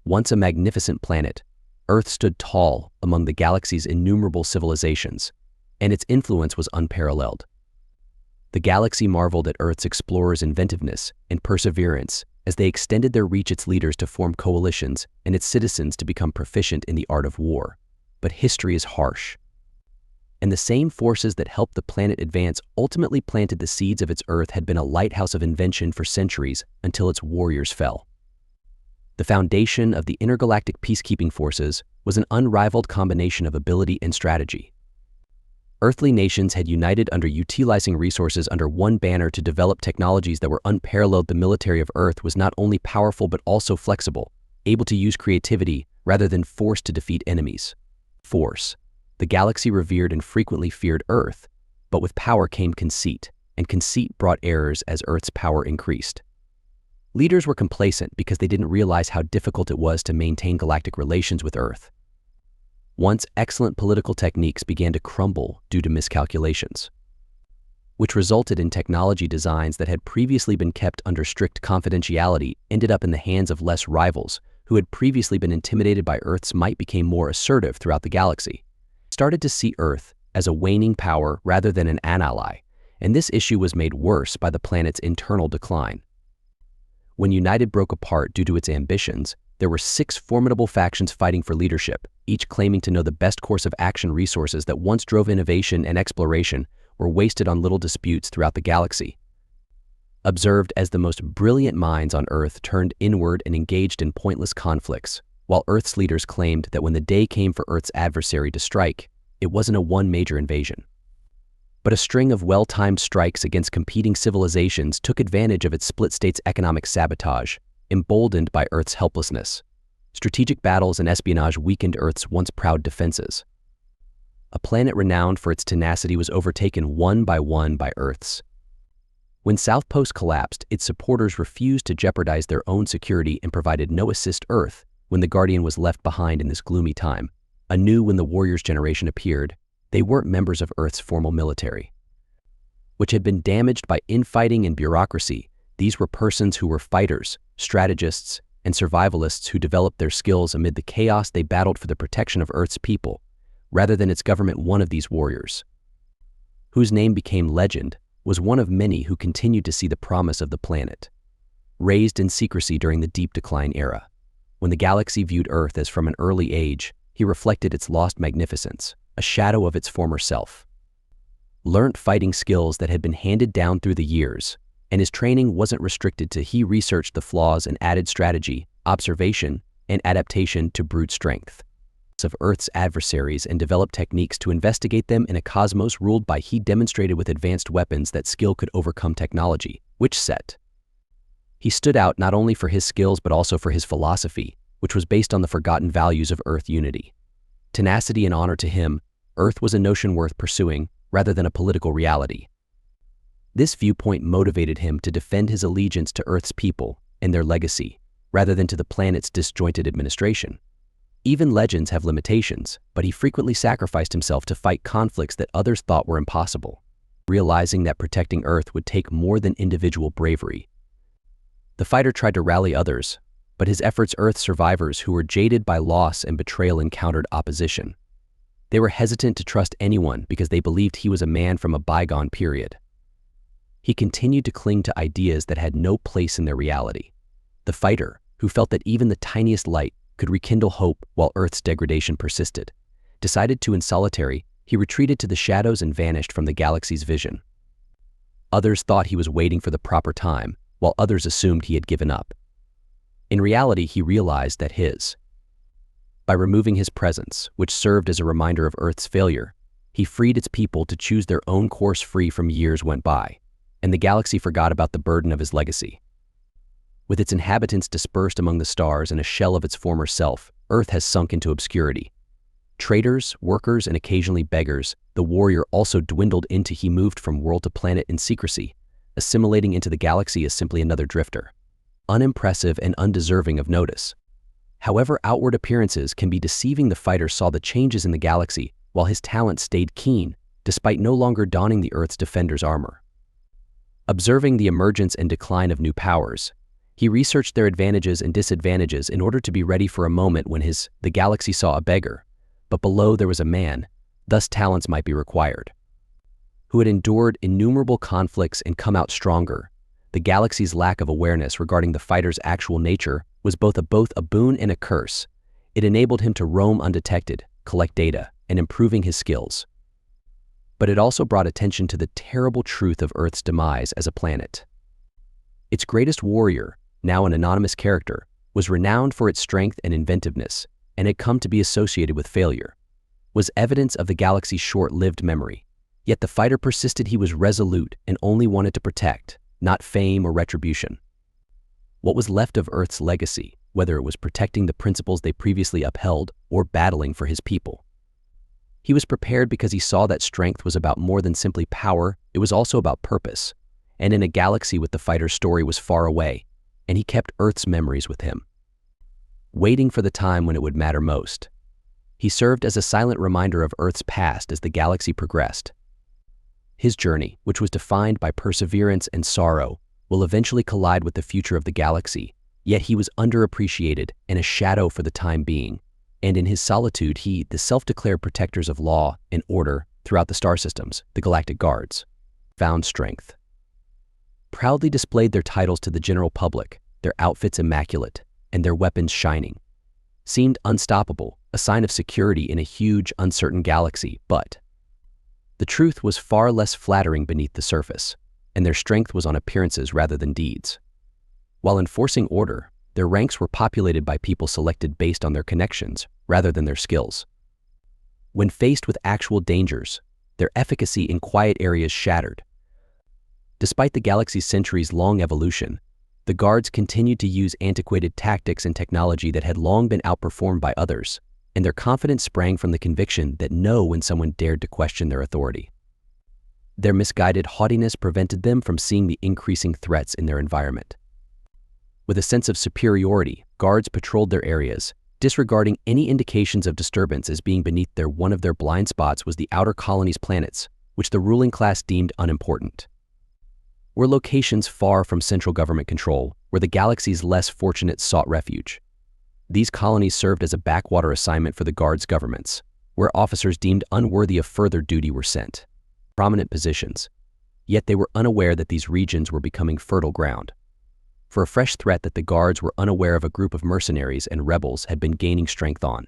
Once a magnificent planet, Earth stood tall among the galaxy's innumerable civilizations, and its influence was unparalleled. The galaxy marveled at Earth's explorers' inventiveness and perseverance as they extended their reach, its leaders to form coalitions and its citizens to become proficient in the art of war. But history is harsh, and the same forces that helped the planet advance ultimately planted the seeds of its Earth had been a lighthouse of invention for centuries until its warriors fell. The foundation of the intergalactic peacekeeping forces was an unrivaled combination of ability and strategy. Earthly nations had united under utilizing resources under one banner to develop technologies that were unparalleled. The military of Earth was not only powerful but also flexible, able to use creativity rather than force to defeat enemies. Force. The galaxy revered and frequently feared Earth, but with power came conceit, and conceit brought errors as Earth's power increased. Leaders were complacent because they didn't realize how difficult it was to maintain galactic relations with Earth. Once excellent political techniques began to crumble due to miscalculations, which resulted in technology designs that had previously been kept under strict confidentiality ended up in the hands of less rivals who had previously been intimidated by Earth's might became more assertive throughout the galaxy, started to see Earth as a waning power rather than an ally, and this issue was made worse by the planet's internal decline. When United broke apart due to its ambitions, there were 6 formidable factions fighting for leadership, each claiming to know the best course of action. Resources that once drove innovation and exploration were wasted on little disputes throughout the galaxy. Observed as the most brilliant minds on Earth turned inward and engaged in pointless conflicts, while Earth's leaders claimed that when the day came for Earth's adversary to strike, it wasn't a one major invasion, but a string of well-timed strikes against competing civilizations took advantage of its split state's economic sabotage, emboldened by Earth's helplessness. Strategic battles and espionage weakened Earth's once proud defenses. A planet renowned for its tenacity was overtaken one by Earth's. When South Post collapsed, its supporters refused to jeopardize their own security and provided no assist. Earth, when the Guardian was left behind in this gloomy time, anew when the Warriors generation appeared, they weren't members of Earth's formal military, which had been damaged by infighting and bureaucracy. These were persons who were fighters, strategists, and survivalists who developed their skills amid the chaos. They battled for the protection of Earth's people, rather than its government. One of these warriors, whose name became legend, was one of many who continued to see the promise of the planet. Raised in secrecy during the deep decline era, when the galaxy viewed Earth as from an early age, he reflected its lost magnificence, a shadow of its former self. Learned fighting skills that had been handed down through the years, and his training wasn't restricted to. He researched the flaws and added strategy, observation, and adaptation to brute strength of Earth's adversaries and developed techniques to investigate them in a cosmos ruled by. He demonstrated with advanced weapons that skill could overcome technology, which set. He stood out not only for his skills but also for his philosophy, which was based on the forgotten values of Earth unity. Tenacity and honor. To him, Earth was a notion worth pursuing rather than a political reality. This viewpoint motivated him to defend his allegiance to Earth's people and their legacy, rather than to the planet's disjointed administration. Even legends have limitations, but he frequently sacrificed himself to fight conflicts that others thought were impossible, realizing that protecting Earth would take more than individual bravery. The fighter tried to rally others, but his efforts. Earth survivors who were jaded by loss and betrayal encountered opposition. They were hesitant to trust anyone because they believed he was a man from a bygone period. He continued to cling to ideas that had no place in their reality. The fighter, who felt that even the tiniest light could rekindle hope while Earth's degradation persisted, decided to in solitary. He retreated to the shadows and vanished from the galaxy's vision. Others thought he was waiting for the proper time, while others assumed he had given up. In reality, he realized that by removing his presence, which served as a reminder of Earth's failure, he freed its people to choose their own course. Free from years went by, and the galaxy forgot about the burden of his legacy. With its inhabitants dispersed among the stars and a shell of its former self, Earth has sunk into obscurity. Traders, workers, and occasionally beggars, the warrior also dwindled into. He moved from world to planet in secrecy, assimilating into the galaxy as simply another drifter, unimpressive and undeserving of notice. However, outward appearances can be deceiving. The fighter saw the changes in the galaxy, while his talent stayed keen, despite no longer donning the Earth's defender's armor. Observing the emergence and decline of new powers, He researched their advantages and disadvantages in order to be ready for a moment when the galaxy saw a beggar, but below there was a man, thus talents might be required, who had endured innumerable conflicts and come out stronger. The galaxy's lack of awareness regarding the fighter's actual nature was both a boon and a curse. It enabled him to roam undetected, collect data, and improving his skills. But it also brought attention to the terrible truth of Earth's demise as a planet. Its greatest warrior, now an anonymous character, was renowned for its strength and inventiveness, and had come to be associated with failure, was evidence of the galaxy's short-lived memory. Yet the fighter persisted. He was resolute and only wanted to protect, not fame or retribution. What was left of Earth's legacy, whether it was protecting the principles they previously upheld or battling for his people. He was prepared because he saw that strength was about more than simply power, it was also about purpose. And in a galaxy with the fighter's story was far away, and he kept Earth's memories with him, waiting for the time when it would matter most. He served as a silent reminder of Earth's past as the galaxy progressed. His journey, which was defined by perseverance and sorrow, will eventually collide with the future of the galaxy, yet he was underappreciated and a shadow for the time being. And in his solitude he, the self-declared protectors of law and order throughout the star systems, the Galactic Guards, found strength. Proudly displayed their titles to the general public, their outfits immaculate, and their weapons shining. Seemed unstoppable, a sign of security in a huge, uncertain galaxy, but the truth was far less flattering beneath the surface, and their strength was on appearances rather than deeds. While enforcing order, their ranks were populated by people selected based on their connections rather than their skills. When faced with actual dangers, their efficacy in quiet areas shattered. Despite the galaxy's centuries-long evolution, the guards continued to use antiquated tactics and technology that had long been outperformed by others, and their confidence sprang from the conviction that no when someone dared to question their authority. Their misguided haughtiness prevented them from seeing the increasing threats in their environment. With a sense of superiority, guards patrolled their areas, disregarding any indications of disturbance as being beneath their. One of their blind spots was the outer colony's planets, which the ruling class deemed unimportant. Were locations far from central government control, where the galaxy's less fortunate sought refuge. These colonies served as a backwater assignment for the guards' governments, where officers deemed unworthy of further duty were sent. Prominent positions. Yet they were unaware that these regions were becoming fertile ground for a fresh threat that the guards were unaware of. A group of mercenaries and rebels had been gaining strength on.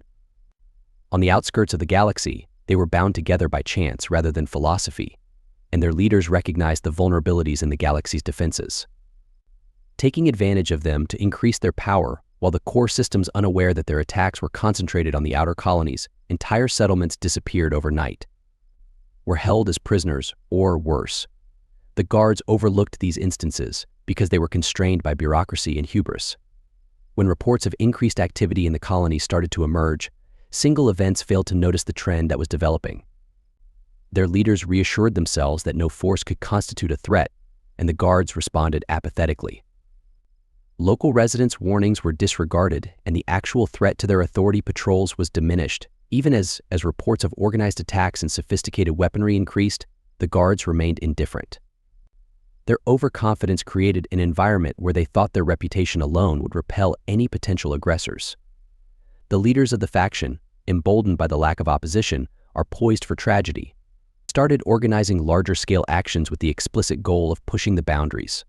On the outskirts of the galaxy, they were bound together by chance rather than philosophy, and their leaders recognized the vulnerabilities in the galaxy's defenses, taking advantage of them to increase their power. While the core systems, unaware that their attacks were concentrated on the outer colonies, entire settlements disappeared overnight, were held as prisoners, or worse. The guards overlooked these instances because they were constrained by bureaucracy and hubris. When reports of increased activity in the colony started to emerge, single events failed to notice the trend that was developing. Their leaders reassured themselves that no force could constitute a threat, and the guards responded apathetically. Local residents' warnings were disregarded, and the actual threat to their authority patrols was diminished. Even as reports of organized attacks and sophisticated weaponry increased, the guards remained indifferent. Their overconfidence created an environment where they thought their reputation alone would repel any potential aggressors. The leaders of the faction, emboldened by the lack of opposition, are poised for tragedy. Started organizing larger-scale actions with the explicit goal of pushing the boundaries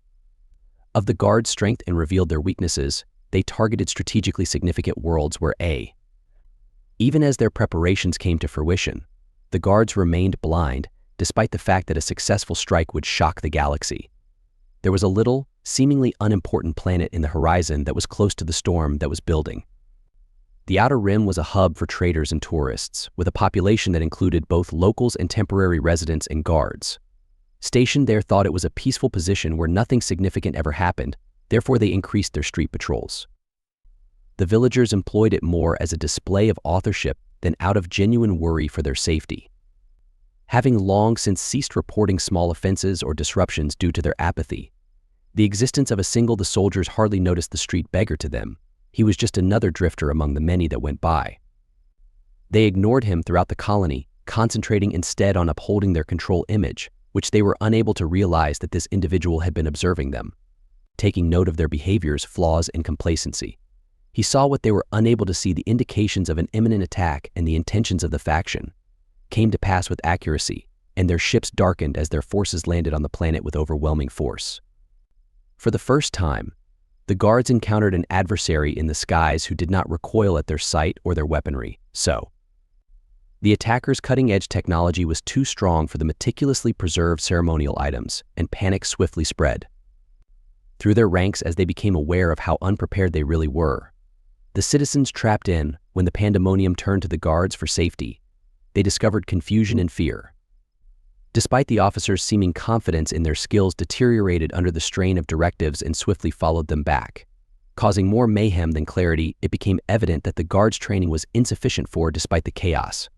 of the guards' strength and revealed their weaknesses. They targeted strategically significant worlds where even as their preparations came to fruition, the guards remained blind, despite the fact that a successful strike would shock the galaxy. There was a little, seemingly unimportant planet in the horizon that was close to the storm that was building. The Outer Rim was a hub for traders and tourists, with a population that included both locals and temporary residents and guards. Stationed there thought it was a peaceful position where nothing significant ever happened, therefore they increased their street patrols. The villagers employed it more as a display of authorship than out of genuine worry for their safety. Having long since ceased reporting small offenses or disruptions due to their apathy, the existence of the soldiers hardly noticed the street beggar to them. He was just another drifter among the many that went by. They ignored him throughout the colony, concentrating instead on upholding their control image, which they were unable to realize that this individual had been observing them. taking note of their behaviors, flaws, and complacency. He saw what they were unable to see: the indications of an imminent attack and the intentions of the faction came to pass with accuracy, and their ships darkened as their forces landed on the planet with overwhelming force. For the first time, the guards encountered an adversary in the skies who did not recoil at their sight or their weaponry. So, the attackers' cutting-edge technology was too strong for the meticulously preserved ceremonial items, and panic swiftly spread through their ranks as they became aware of how unprepared they really were. The citizens trapped in, when the pandemonium turned to the guards for safety, they discovered confusion and fear. Despite the officers' seeming confidence in their skills deteriorated under the strain of directives and swiftly followed them back. Causing more mayhem than clarity, it became evident that the guards' training was insufficient for, despite the chaos.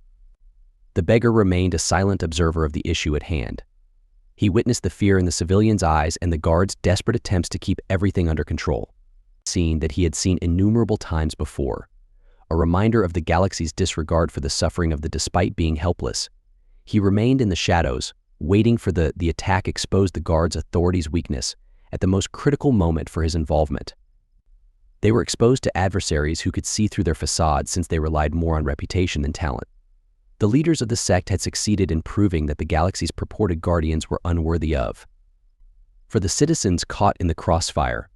The beggar remained a silent observer of the issue at hand. He witnessed the fear in the civilians' eyes and the guards' desperate attempts to keep everything under control. Scene that he had seen innumerable times before, a reminder of the galaxy's disregard for the suffering of the despite being helpless. He remained in the shadows, waiting for the attack exposed the guards' authority's weakness at the most critical moment for his involvement. They were exposed to adversaries who could see through their facades since they relied more on reputation than talent. The leaders of the sect had succeeded in proving that the galaxy's purported guardians were unworthy of. For the citizens caught in the crossfire,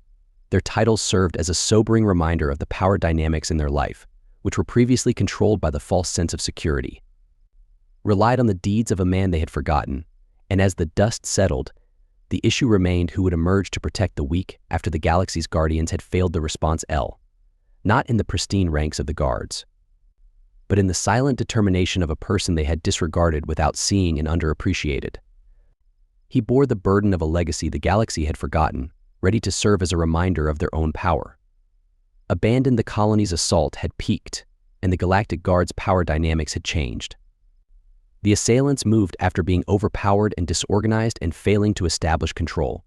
their titles served as a sobering reminder of the power dynamics in their life, which were previously controlled by the false sense of security. Relied on the deeds of a man they had forgotten, and as the dust settled, the issue remained who would emerge to protect the weak after the galaxy's guardians had failed the response. Not in the pristine ranks of the guards, but in the silent determination of a person they had disregarded without seeing and underappreciated. He bore the burden of a legacy the galaxy had forgotten, ready to serve as a reminder of their own power. Abandoned, the colony's assault had peaked, and the Galactic Guard's power dynamics had changed. The assailants moved after being overpowered and disorganized and failing to establish control.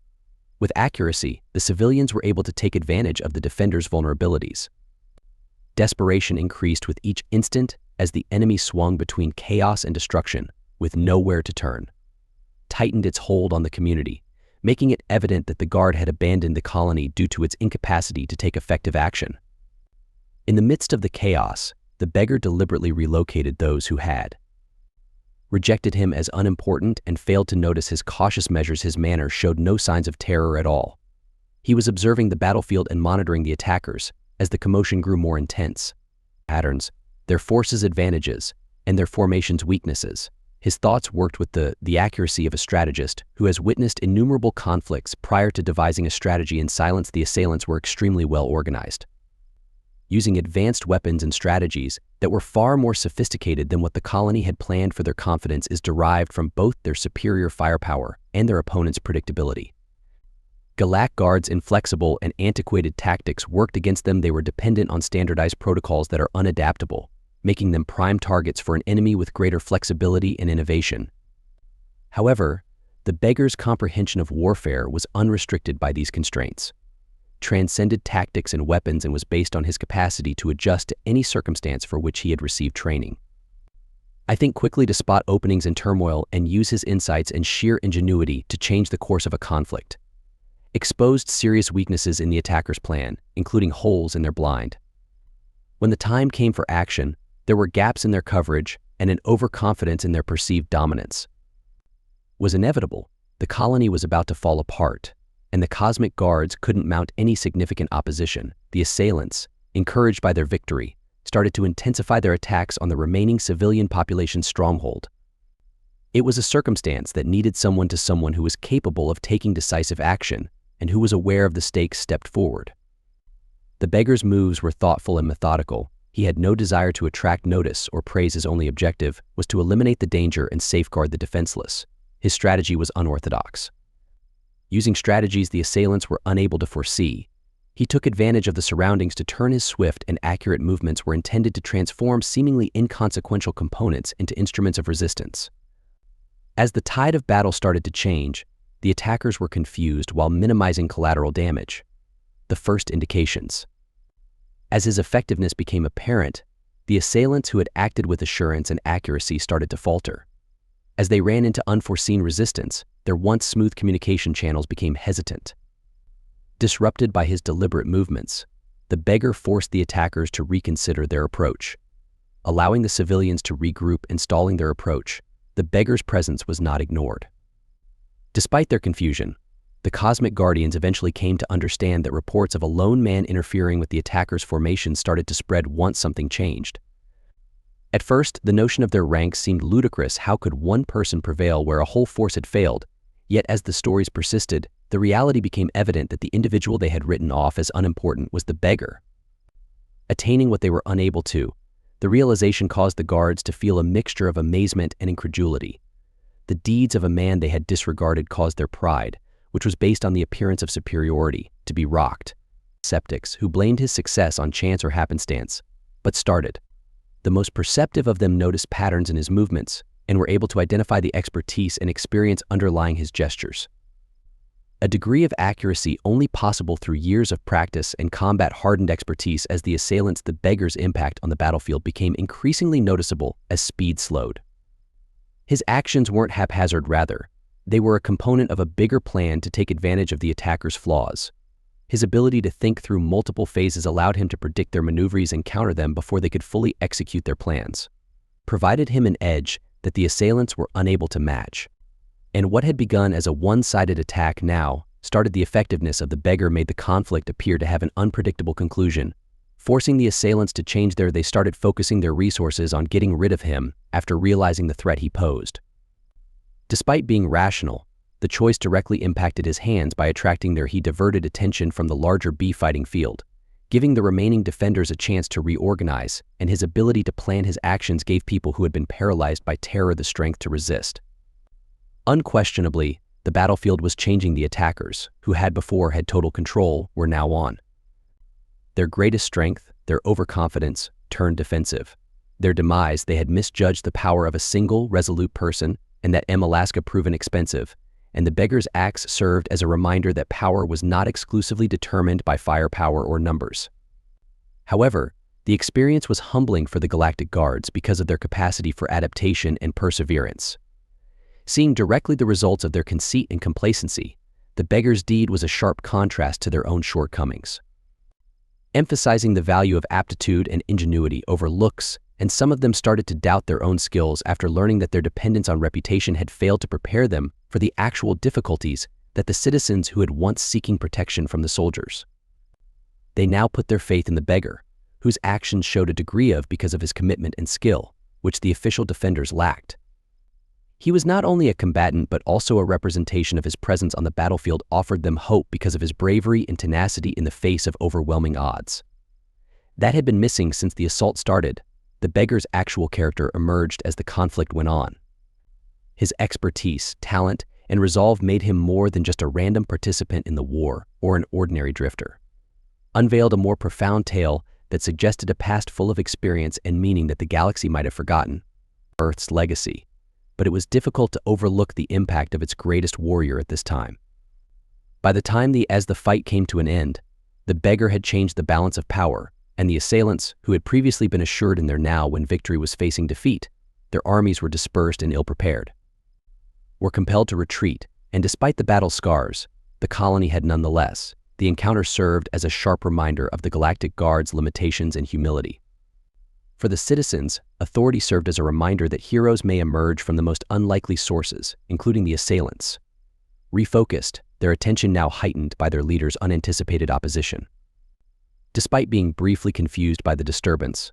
With accuracy, the civilians were able to take advantage of the defenders' vulnerabilities. Desperation increased with each instant as the enemy swung between chaos and destruction, with nowhere to turn. Tightened its hold on the community, making it evident that the Guard had abandoned the colony due to its incapacity to take effective action. In the midst of the chaos, the beggar deliberately relocated those who had rejected him as unimportant and failed to notice his cautious measures. His manner showed no signs of terror at all. He was observing the battlefield and monitoring the attackers as the commotion grew more intense. Patterns, their forces' advantages, and their formation's weaknesses. His thoughts worked with the accuracy of a strategist who has witnessed innumerable conflicts prior to devising a strategy in silence. The assailants were extremely well organized, using advanced weapons and strategies that were far more sophisticated than what the colony had planned. For their confidence is derived from both their superior firepower and their opponent's predictability. Galactic Guard's inflexible and antiquated tactics worked against them. They were dependent on standardized protocols that are unadaptable, making them prime targets for an enemy with greater flexibility and innovation. However, the beggar's comprehension of warfare was unrestricted by these constraints, transcended tactics and weapons, and was based on his capacity to adjust to any circumstance for which he had received training. I think quickly to spot openings in turmoil and use his insights and sheer ingenuity to change the course of a conflict. Exposed serious weaknesses in the attacker's plan, including holes in their blind. When the time came for action, there were gaps in their coverage and an overconfidence in their perceived dominance. Was inevitable. The colony was about to fall apart, and the cosmic guards couldn't mount any significant opposition. The assailants, encouraged by their victory, started to intensify their attacks on the remaining civilian population's stronghold. It was a circumstance that needed someone who was capable of taking decisive action and who was aware of the stakes stepped forward. The beggar's moves were thoughtful and methodical. He had no desire to attract notice or praise. His only objective was to eliminate the danger and safeguard the defenseless. His strategy was unorthodox. Using strategies the assailants were unable to foresee, he took advantage of the surroundings to turn. His swift and accurate movements were intended to transform seemingly inconsequential components into instruments of resistance. As the tide of battle started to change, the attackers were confused while minimizing collateral damage. The first indications. As his effectiveness became apparent, the assailants who had acted with assurance and accuracy started to falter. As they ran into unforeseen resistance, their once smooth communication channels became hesitant. Disrupted by his deliberate movements, the beggar forced the attackers to reconsider their approach. Allowing the civilians to regroup and stalling their approach, the beggar's presence was not ignored. Despite their confusion, the Cosmic Guardians eventually came to understand that reports of a lone man interfering with the attackers' formation started to spread once something changed. At first, the notion of their ranks seemed ludicrous. How could one person prevail where a whole force had failed? Yet as the stories persisted, the reality became evident that the individual they had written off as unimportant was the beggar. Attaining what they were unable to, the realization caused the guards to feel a mixture of amazement and incredulity. The deeds of a man they had disregarded caused their pride, which was based on the appearance of superiority, to be rocked. Skeptics who blamed his success on chance or happenstance, but started. The most perceptive of them noticed patterns in his movements and were able to identify the expertise and experience underlying his gestures. A degree of accuracy only possible through years of practice and combat-hardened expertise. As the assailants, the beggar's impact on the battlefield became increasingly noticeable as speed slowed. His actions weren't haphazard, rather, they were a component of a bigger plan to take advantage of the attackers' flaws. His ability to think through multiple phases allowed him to predict their maneuvers and counter them before they could fully execute their plans, provided him an edge that the assailants were unable to match. And what had begun as a one-sided attack now started. The effectiveness of the beggar made the conflict appear to have an unpredictable conclusion. Forcing the assailants to change they started focusing their resources on getting rid of him after realizing the threat he posed. Despite being rational, the choice directly impacted his hands by attracting he diverted attention from the larger fighting field, giving the remaining defenders a chance to reorganize, and his ability to plan his actions gave people who had been paralyzed by terror the strength to resist. Unquestionably, the battlefield was changing. The attackers, who had before had total control, were now on. Their greatest strength, their overconfidence, turned defensive. Their demise, they had misjudged the power of a single, resolute person, and that Alaska proven expensive, and the beggar's axe served as a reminder that power was not exclusively determined by firepower or numbers. However, the experience was humbling for the Galactic Guards because of their capacity for adaptation and perseverance. Seeing directly the results of their conceit and complacency, the beggar's deed was a sharp contrast to their own shortcomings. Emphasizing the value of aptitude and ingenuity over looks, and some of them started to doubt their own skills after learning that their dependence on reputation had failed to prepare them for the actual difficulties that the citizens who had once seeking protection from the soldiers. They now put their faith in the beggar, whose actions showed a degree of because of his commitment and skill, which the official defenders lacked. He was not only a combatant but also a representation of his presence on the battlefield offered them hope because of his bravery and tenacity in the face of overwhelming odds. That had been missing since the assault started. The beggar's actual character emerged as the conflict went on. His expertise, talent, and resolve made him more than just a random participant in the war or an ordinary drifter. Unveiled a more profound tale that suggested a past full of experience and meaning that the galaxy might have forgotten. Earth's legacy. But it was difficult to overlook the impact of its greatest warrior at this time. By the time as the fight came to an end, the beggar had changed the balance of power, and the assailants, who had previously been assured in their now when victory was facing defeat, their armies were dispersed and ill-prepared, were compelled to retreat, and despite the battle scars, the colony had nonetheless. The encounter served as a sharp reminder of the Galactic Guard's limitations and humility. For the citizens, authority served as a reminder that heroes may emerge from the most unlikely sources, including the assailants. Refocused, their attention now heightened by their leader's unanticipated opposition. Despite being briefly confused by the disturbance,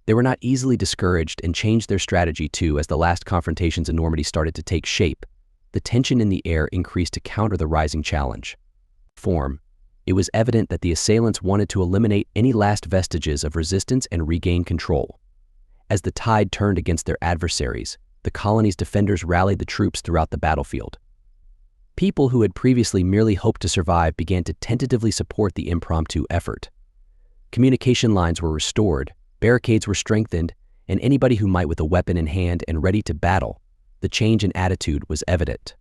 they were not easily discouraged and changed their strategy too. As the last confrontation's enormity started to take shape, the tension in the air increased to counter the rising challenge. It was evident that the assailants wanted to eliminate any last vestiges of resistance and regain control. As the tide turned against their adversaries, the colony's defenders rallied the troops throughout the battlefield. People who had previously merely hoped to survive began to tentatively support the impromptu effort. Communication lines were restored, barricades were strengthened, and anybody who might with a weapon in hand and ready to battle, the change in attitude was evident.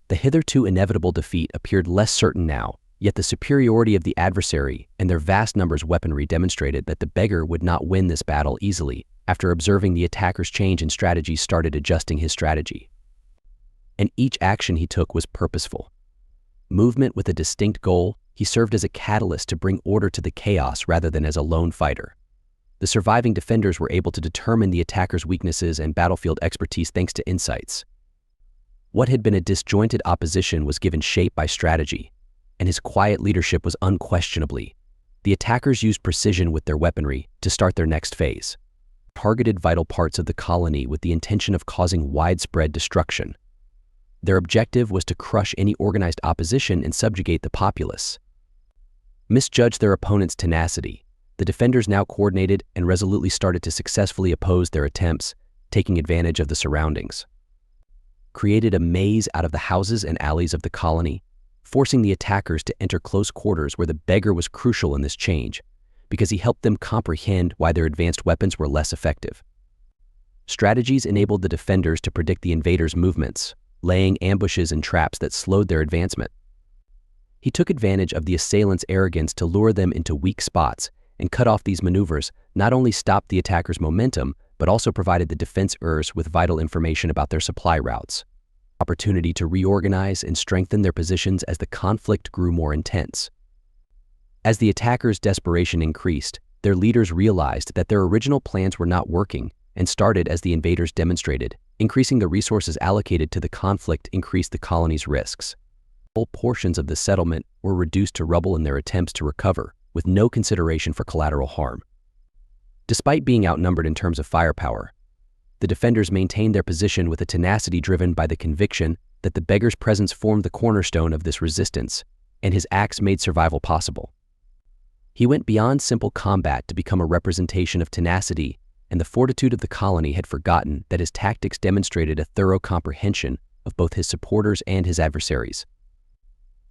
The hitherto inevitable defeat appeared less certain now, yet the superiority of the adversary and their vast numbers of weaponry demonstrated that the beggar would not win this battle easily. After observing the attacker's change in strategy, started adjusting his strategy. And each action he took was purposeful. Movement with a distinct goal, He served as a catalyst to bring order to the chaos rather than as a lone fighter. The surviving defenders were able to determine the attackers' weaknesses and battlefield expertise thanks to insights. What had been a disjointed opposition was given shape by strategy, and his quiet leadership was unquestionably. The attackers used precision with their weaponry to start their next phase. Targeted vital parts of the colony with the intention of causing widespread destruction. Their objective was to crush any organized opposition and subjugate the populace. Misjudged their opponent's tenacity, the defenders now coordinated and resolutely started to successfully oppose their attempts, taking advantage of the surroundings. Created a maze out of the houses and alleys of the colony, forcing the attackers to enter close quarters where the Beggar was crucial in this change, because he helped them comprehend why their advanced weapons were less effective. Strategies enabled the defenders to predict the invaders' movements, laying ambushes and traps that slowed their advancement. He took advantage of the assailants' arrogance to lure them into weak spots, and cut off these maneuvers not only stopped the attackers' momentum, but also provided the defense-ers with vital information about their supply routes. Opportunity to reorganize and strengthen their positions as the conflict grew more intense. As the attackers' desperation increased, their leaders realized that their original plans were not working and started as the invaders demonstrated. Increasing the resources allocated to the conflict increased the colony's risks. Whole portions of the settlement were reduced to rubble in their attempts to recover, with no consideration for collateral harm. Despite being outnumbered in terms of firepower, the defenders maintained their position with a tenacity driven by the conviction that the Beggar's presence formed the cornerstone of this resistance, and his acts made survival possible. He went beyond simple combat to become a representation of tenacity, and the fortitude of the colony had forgotten that his tactics demonstrated a thorough comprehension of both his supporters and his adversaries,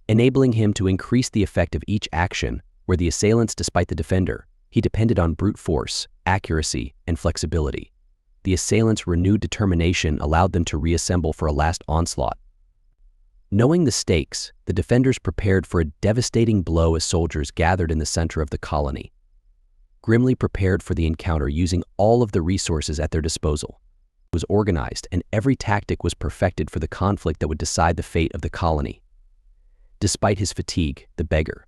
enabling him to increase the effect of each action. Where the assailants, despite the defender, he depended on brute force, accuracy, and flexibility. The assailants' renewed determination allowed them to reassemble for a last onslaught. Knowing the stakes, the defenders prepared for a devastating blow as soldiers gathered in the center of the colony, grimly prepared for the encounter using all of the resources at their disposal. It was organized, and every tactic was perfected for the conflict that would decide the fate of the colony. Despite his fatigue, the Beggar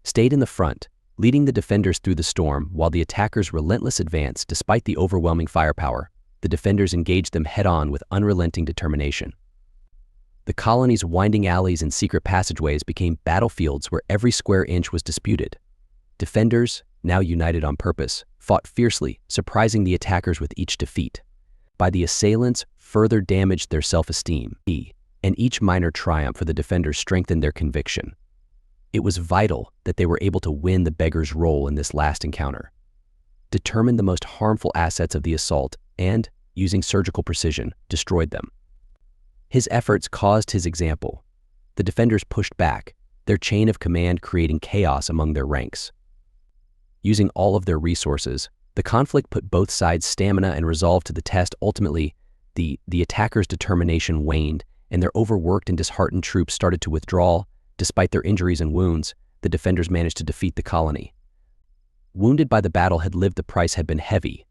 stayed in the front, leading the defenders through the storm. While the attackers' relentless advance, despite the overwhelming firepower, the defenders engaged them head-on with unrelenting determination. The colony's winding alleys and secret passageways became battlefields where every square inch was disputed. Defenders, now united on purpose, fought fiercely, surprising the attackers with each defeat. By the assailants, further damaged their self-esteem, and each minor triumph for the defenders strengthened their conviction. It was vital that they were able to win the Beggar's role in this last encounter, determined the most harmful assets of the assault, and, using surgical precision, destroyed them. His efforts caused his example. The defenders pushed back, their chain of command creating chaos among their ranks. Using all of their resources, the conflict put both sides' stamina and resolve to the test. Ultimately, the attackers' determination waned, and their overworked and disheartened troops started to withdraw. Despite their injuries and wounds, the defenders managed to defeat the colony. Wounded by the battle, the price had been heavy,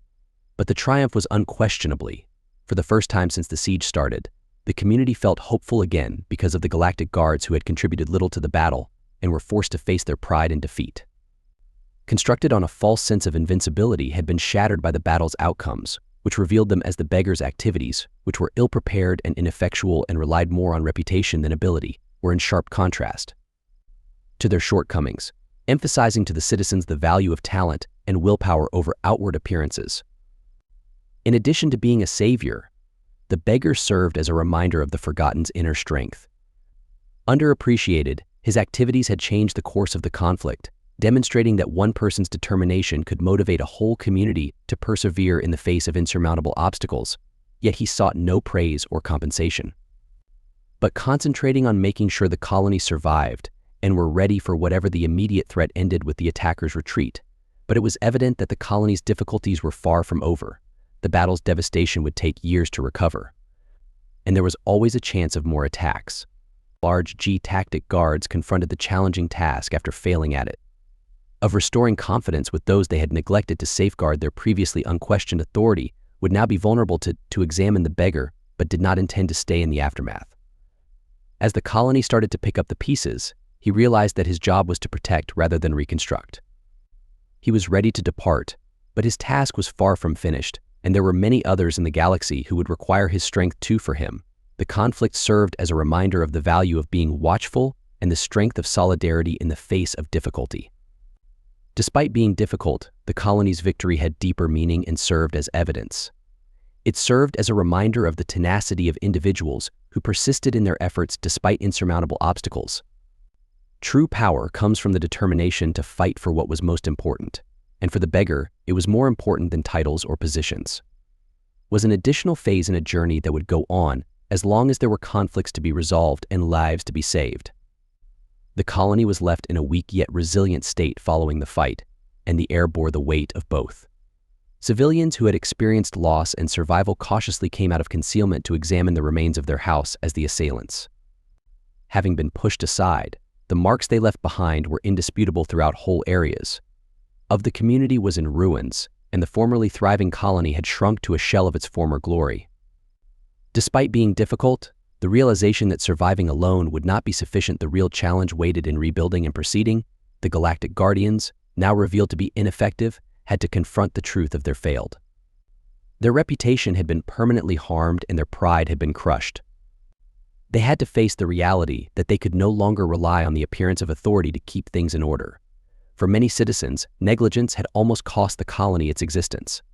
but the triumph was unquestionably. For the first time since the siege started, the community felt hopeful again because of the Galactic guards who had contributed little to the battle and were forced to face their pride in defeat. Constructed on a false sense of invincibility had been shattered by the battle's outcomes, which revealed them as the Beggar's activities, which were ill-prepared and ineffectual and relied more on reputation than ability, were in sharp contrast to their shortcomings, emphasizing to the citizens the value of talent and willpower over outward appearances. In addition to being a savior, the Beggar served as a reminder of the forgotten's inner strength. Underappreciated, his activities had changed the course of the conflict, demonstrating that one person's determination could motivate a whole community to persevere in the face of insurmountable obstacles, yet he sought no praise or compensation, but concentrating on making sure the colony survived and were ready for whatever the immediate threat ended with the attackers' retreat. But it was evident that the colony's difficulties were far from over. The battle's devastation would take years to recover, and there was always a chance of more attacks. Large G-tactic guards confronted the challenging task after failing at it, of restoring confidence with those they had neglected to safeguard their previously unquestioned authority, would now be vulnerable to examine the Beggar, but did not intend to stay in the aftermath. As the colony started to pick up the pieces, he realized that his job was to protect rather than reconstruct. He was ready to depart, but his task was far from finished, and there were many others in the galaxy who would require his strength too. For him, the conflict served as a reminder of the value of being watchful and the strength of solidarity in the face of difficulty. Despite being difficult, the colony's victory had deeper meaning and served as evidence. It served as a reminder of the tenacity of individuals who persisted in their efforts despite insurmountable obstacles. True power comes from the determination to fight for what was most important, and for the beggar, it was more important than titles or positions. It was an additional phase in a journey that would go on as long as there were conflicts to be resolved and lives to be saved. The colony was left in a weak yet resilient state following the fight, and the air bore the weight of both. Civilians who had experienced loss and survival cautiously came out of concealment to examine the remains of their house as the assailants. Having been pushed aside, the marks they left behind were indisputable throughout whole areas. Of the community was in ruins, and the formerly thriving colony had shrunk to a shell of its former glory. Despite being difficult, the realization that surviving alone would not be sufficient, the real challenge waited in rebuilding and proceeding. The Galactic Guardians, now revealed to be ineffective, had to confront the truth of their failed. Their reputation had been permanently harmed and their pride had been crushed. They had to face the reality that they could no longer rely on the appearance of authority to keep things in order. For many citizens, negligence had almost cost the colony its existence.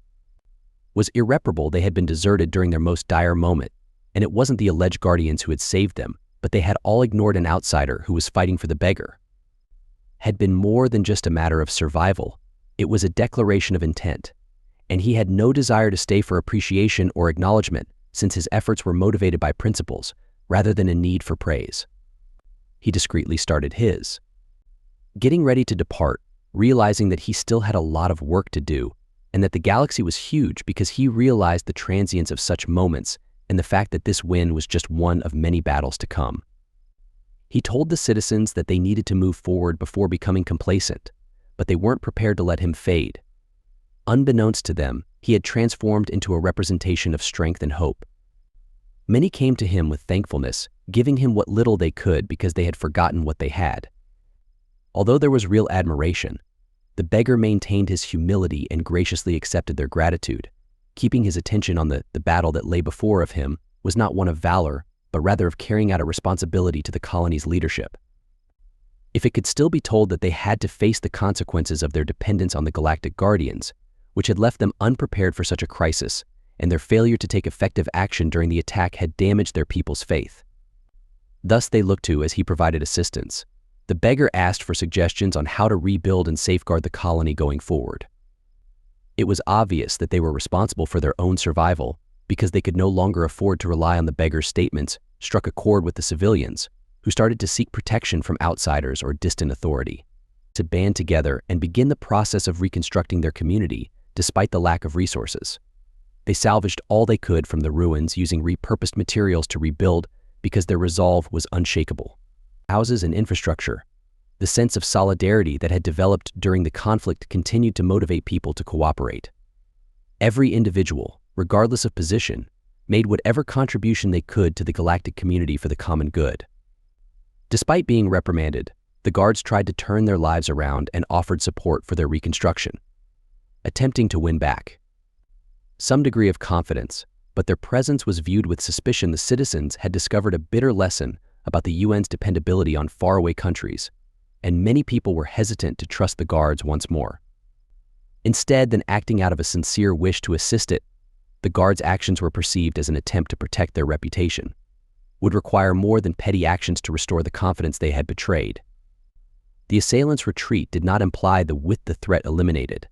It was irreparable. They had been deserted during their most dire moment, and it wasn't the alleged guardians who had saved them, but they had all ignored an outsider who was fighting for the beggar. It had been more than just a matter of survival. It was a declaration of intent, and he had no desire to stay for appreciation or acknowledgement, since his efforts were motivated by principles rather than a need for praise. He discreetly started his. Getting ready to depart, realizing that he still had a lot of work to do, and that the galaxy was huge because he realized the transience of such moments and the fact that this win was just one of many battles to come. He told the citizens that they needed to move forward before becoming complacent, but they weren't prepared to let him fade. Unbeknownst to them, he had transformed into a representation of strength and hope. Many came to him with thankfulness, giving him what little they could because they had forgotten what they had. Although there was real admiration, the beggar maintained his humility and graciously accepted their gratitude. Keeping his attention on the battle that lay before of him was not one of valor, but rather of carrying out a responsibility to the colony's leadership. If it could still be told that they had to face the consequences of their dependence on the Galactic Guardians, which had left them unprepared for such a crisis, and their failure to take effective action during the attack had damaged their people's faith. Thus they looked to as he provided assistance. The beggar asked for suggestions on how to rebuild and safeguard the colony going forward. It was obvious that they were responsible for their own survival because they could no longer afford to rely on the beggar's statements, struck a chord with the civilians, who started to seek protection from outsiders or distant authority, to band together and begin the process of reconstructing their community despite the lack of resources. They salvaged all they could from the ruins using repurposed materials to rebuild because their resolve was unshakable. Houses and infrastructure, the sense of solidarity that had developed during the conflict continued to motivate people to cooperate. Every individual, regardless of position, made whatever contribution they could to the galactic community for the common good. Despite being reprimanded, the guards tried to turn their lives around and offered support for their reconstruction, attempting to win back some degree of confidence, but their presence was viewed with suspicion. The citizens had discovered a bitter lesson about the UN's dependability on faraway countries, and many people were hesitant to trust the guards once more. Instead than acting out of a sincere wish to assist it, the guards' actions were perceived as an attempt to protect their reputation, would require more than petty actions to restore the confidence they had betrayed. The assailants' retreat did not imply with the threat eliminated.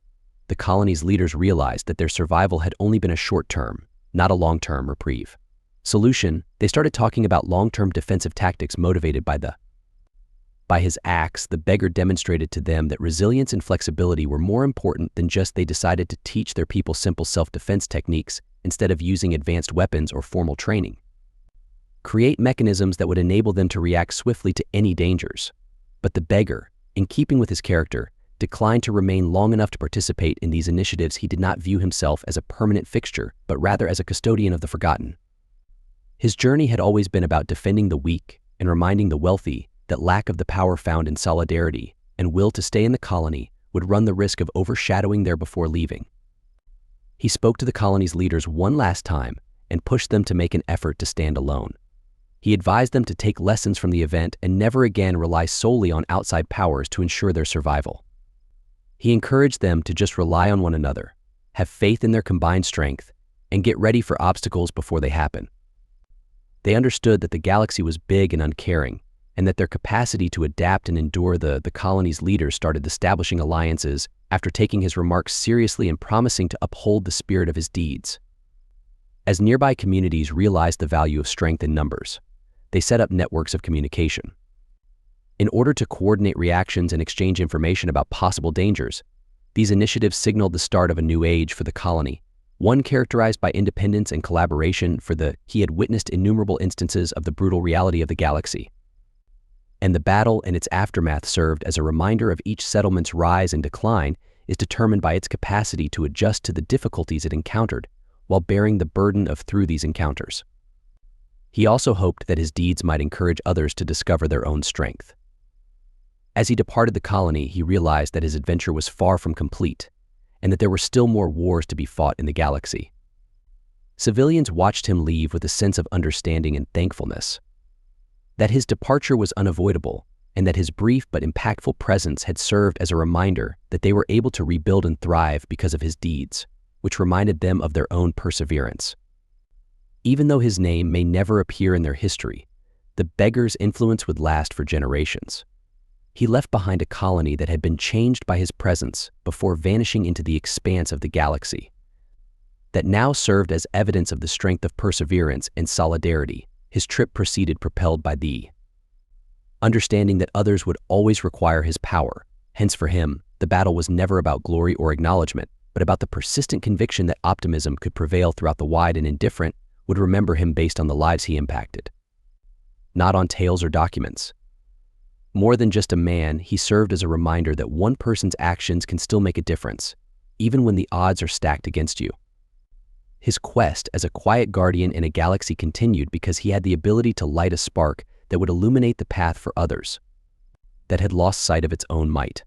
The colony's leaders realized that their survival had only been a short-term, not a long-term reprieve. Solution, they started talking about long-term defensive tactics motivated by his acts. The beggar demonstrated to them that resilience and flexibility were more important than just they decided to teach their people simple self-defense techniques instead of using advanced weapons or formal training. Create mechanisms that would enable them to react swiftly to any dangers. But the beggar, in keeping with his character, declined to remain long enough to participate in these initiatives. He did not view himself as a permanent fixture, but rather as a custodian of the forgotten. His journey had always been about defending the weak and reminding the wealthy that lack of the power found in solidarity and will to stay in the colony would run the risk of overshadowing their before leaving. He spoke to the colony's leaders one last time and pushed them to make an effort to stand alone. He advised them to take lessons from the event and never again rely solely on outside powers to ensure their survival. He encouraged them to just rely on one another, have faith in their combined strength, and get ready for obstacles before they happen. They understood that the galaxy was big and uncaring, and that their capacity to adapt and endure the colony's leaders started establishing alliances after taking his remarks seriously and promising to uphold the spirit of his deeds. As nearby communities realized the value of strength in numbers, they set up networks of communication. In order to coordinate reactions and exchange information about possible dangers, these initiatives signaled the start of a new age for the colony, one characterized by independence and collaboration he had witnessed innumerable instances of the brutal reality of the galaxy. And the battle and its aftermath served as a reminder of each settlement's rise and decline is determined by its capacity to adjust to the difficulties it encountered while bearing the burden of through these encounters. He also hoped that his deeds might encourage others to discover their own strength. As he departed the colony, he realized that his adventure was far from complete, and that there were still more wars to be fought in the galaxy. Civilians watched him leave with a sense of understanding and thankfulness. That his departure was unavoidable, and that his brief but impactful presence had served as a reminder that they were able to rebuild and thrive because of his deeds, which reminded them of their own perseverance. Even though his name may never appear in their history, the Beggar's influence would last for generations. He left behind a colony that had been changed by his presence before vanishing into the expanse of the galaxy, that now served as evidence of the strength of perseverance and solidarity. His trip proceeded propelled by the understanding that others would always require his power. Hence for him, the battle was never about glory or acknowledgement, but about the persistent conviction that optimism could prevail throughout the wide, and indifferent would remember him based on the lives he impacted, not on tales or documents. More than just a man, he served as a reminder that one person's actions can still make a difference, even when the odds are stacked against you. His quest as a quiet guardian in a galaxy continued because he had the ability to light a spark that would illuminate the path for others that had lost sight of its own might.